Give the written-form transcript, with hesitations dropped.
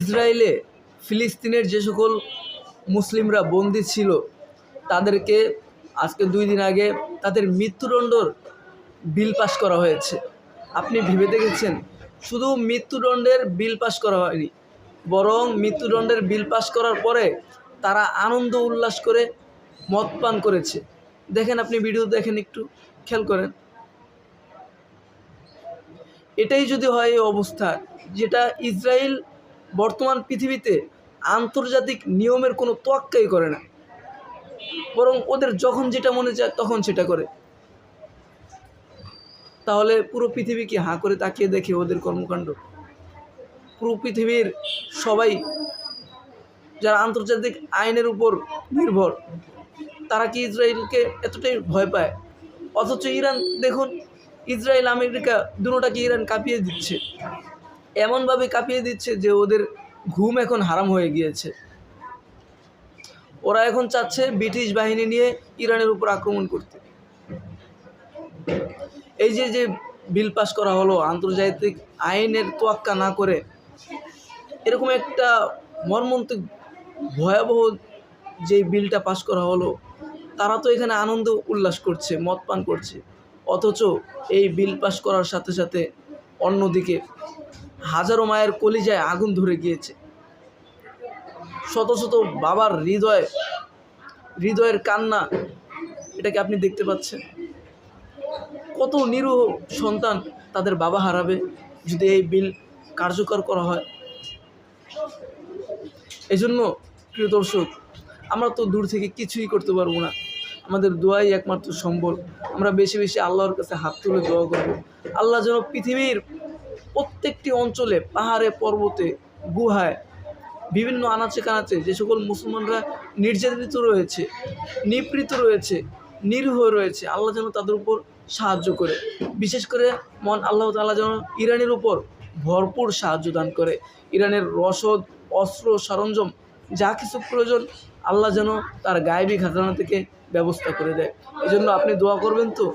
ইসরায়েলে ফিলিস্তিনের যে সকল মুসলিমরা বন্দী ছিল তাদেরকে আজকে 2 দিন আগে তাদের মৃত্যুদণ্ডর বিল পাস করা হয়েছে। আপনি ভেবে দেখেছেন? শুধু মৃত্যুদণ্ডের বিল পাস করা হয়নি, বরং মৃত্যুদণ্ডের বিল পাস করার পরে তারা আনন্দ উল্লাস করে মদ পান করেছে। দেখেন, আপনি ভিডিও দেখেন, একটু খেয়াল করেন। এটাই যদি হয় এই অবস্থা, যেটা ইসরায়েল বর্তমান পৃথিবীতে আন্তর্জাতিক নিয়মের কোনো তোয়াক্কাই করে না, বরং ওদের যখন যেটা মনে চায় তখন সেটা করে, তাহলে পুরো পৃথিবী কি হাঁ করে তাকিয়ে দেখে ওদের কর্মকাণ্ড? পুরো পৃথিবীর সবাই যারা আন্তর্জাতিক আইনের উপর নির্ভর, তারা কি ইসরায়েলকে এতটাই ভয় পায়? অথচ ইরান দেখুন, ইসরায়েল আমেরিকা দুটোটাকে ইরান কাঁপিয়ে দিচ্ছে, এমনভাবে কাঁপিয়ে দিচ্ছে যে ওদের ঘুম এখন হারাম হয়ে গিয়েছে। ওরা এখন চাচ্ছে ব্রিটিশ বাহিনী নিয়ে ইরানের উপর আক্রমণ করতে। এই যে বিল পাস করা হলো আন্তর্জাতিক আইনের তোয়াক্কা না করে, এরকম একটা মর্মান্তিক ভয়াবহ যে বিলটা পাস করা হলো, তারা তো এখানে আনন্দ উল্লাস করছে, মদ পান করছে। অথচ এই বিল পাস করার সাথে সাথে অন্যদিকে হাজারো মায়ের কলিজায় আগুন ধরে গিয়েছে। শত শত বাবার হৃদয়ের কান্না, এটাকে আপনি দেখতে পাচ্ছেন। কত নিরীহ সন্তান তাদের বাবা হারাবে যদি এই বিল কার্যকর করা হয়। এজন্য প্রিয় দর্শক, আমরা তো দূর থেকে কিছুই করতে পারবো না, আমাদের দোয়াই একমাত্র সম্বল। আমরা বেশি বেশি আল্লাহর কাছে হাত তুলে দোয়া করব, আল্লাহ যেন পৃথিবীর প্রত্যেকটি অঞ্চলে, পাহাড়ে, পর্বতে, গুহায়, বিভিন্ন আনাচে কানাচে যে সকল মুসলমানরা নির্যাতিত রয়েছে, নিপীড়িত রয়েছে, নিরীহ রয়েছে, আল্লাহ যেন তাদের উপর সাহায্য করে। বিশেষ করে আল্লাহ তাআলা যেন ইরানের উপর ভরপুর সাহায্য দান করে। ইরানের রসদ, অস্ত্র, সরঞ্জাম যা কিছু প্রয়োজন, আল্লাহ যেন তার গায়েবী খাজানা থেকে ব্যবস্থা করে দেয়। এজন্য আপনি দোয়া করবেন তো?